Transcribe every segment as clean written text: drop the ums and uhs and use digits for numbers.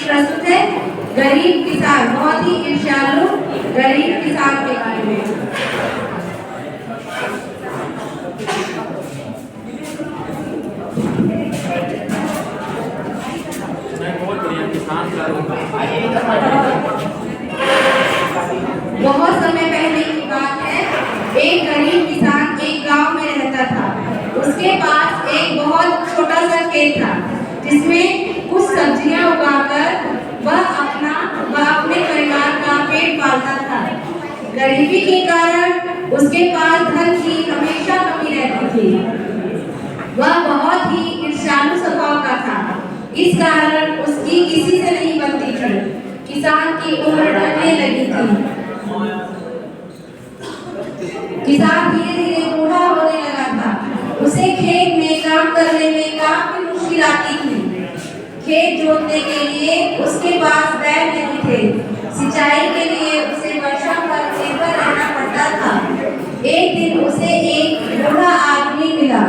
प्रस्तुत है गरीब किसान, बहुत ही ईर्ष्यालु गरीब किसान के बारे में। बहुत समय पहले की बात है, एक गरीब किसान एक गांव में रहता था। उसके पास एक बहुत छोटा सा खेत था जिसमें कुछ सब्जियां उगाकर वह अपने परिवार का पेट पालता था। गरीबी के कारण उसके पास धन की हमेशा कमी रहती थी। वह बहुत ही ईर्ष्यालु स्वभाव का था, इस कारण उसकी किसी से नहीं बनती थी। किसान की उम्र बढ़ने लगी थी। किसान धीरे धीरे बूढ़ा होने लगा था। उसे खेत में काम करने में काफी मुश्किल आती थी। खेत जोतने के लिए उसके पास बैल नहीं थे। सिंचाई के लिए उसे वर्षा पर निर्भर रहना पड़ता था। एक दिन उसे एक बूढ़ा आदमी मिला।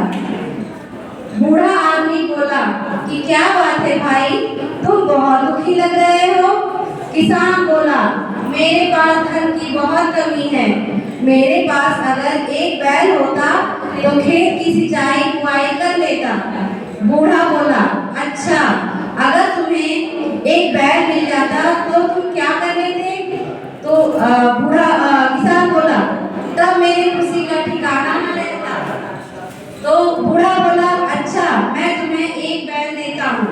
बूढ़ा आदमी बोला कि क्या बात है भाई, तुम बहुत दुखी लग रहे हो। किसान बोला, मेरे पास धन की बहुत कमी है। मेरे पास अगर एक बैल होता तो खेत की सिंचाई बुआई कर लेता। बूढ़ा बोला, अच्छा, अगर तुम्हें एक बैल मिल जाता तो तुम क्या कर लेते? तो किसान बोला, तब मेरी खुशी का ठिकाना न रहता। तो बूढ़ा बोला, अच्छा, मैं तुम्हें एक बैल देता हूँ।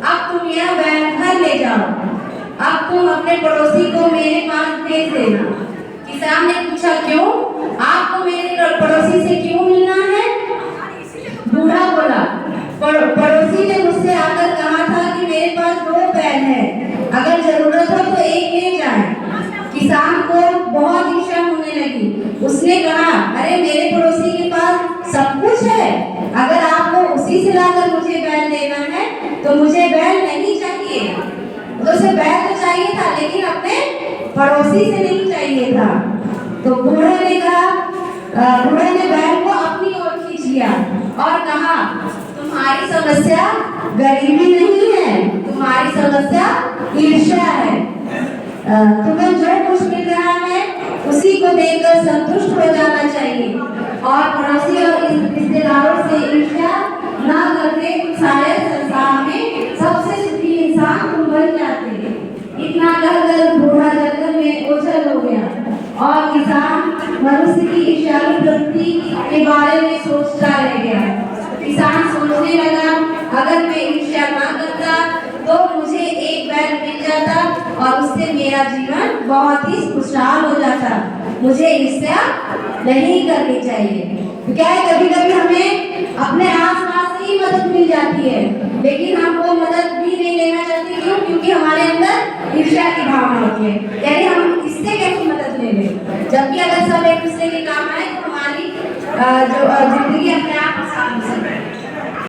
अब तुम यह बैल घर ले जाओ। अब तुम अपने पड़ोसी को मेरे पास भेज देना। किसान ने पूछा, क्यों? आपको मेरे पड़ोसी से क्यों मिलना है? बूढ़ा बोला, पड़ोसी ने मुझसे आकर कहा था कि मेरे पास 2 बैल है, अगर जरूरत हो तो एक ले जाए। किसान को बहुत ईर्ष्या होने लगी। उसने कहा, अरे मेरे पड़ोसी के पास सब कुछ है, अगर आपको उसी से लाकर मुझे बैल लेना है तो मुझे बैल नहीं चाहिए। तो उसे बैल तो चाहिए था लेकिन अपने पड़ोसी से नहीं चाहिए था। तो बूढ़े ने बैल को अपनी ओर खींच लिया और कहा, तुम्हारी समस्या गरीबी नहीं है, तुम्हारी समस्या ईर्ष्या है। तुम्हें जो कुछ मिल रहा है उसी को देकर संतुष्ट हो जाना चाहिए और पड़ोसी और रिश्तेदारों से ईर्ष्या न करके शायद संसार में सबसे सुखी इंसान तुम बन जाते। इतना कहकर बूढ़ा जंगल में ओझल हो गया और किसान मनुष्य की ईर्ष्यालु प्रवृत्ति के बारे में सोचता रह गया। किसान सोचने लगा, अगर मैं ईर्ष्या न करता तो मुझे एक बैल मिल जाता और उससे मेरा जीवन बहुत ही खुशहाल हो जाता। मुझे ईर्ष्या नहीं करनी चाहिए। क्या है, कभी कभी हमें अपने आसपास से ही मदद मिल जाती है लेकिन हम वो मदद भी नहीं लेना चाहते। क्यों? क्योंकि हमारे अंदर ईर्ष्या की भावना होती है, यानी हम इससे कैसे मदद ले लें। जबकि अगर सब एक दूसरे के काम आए तो हमारी जो जिंदगी अपने आप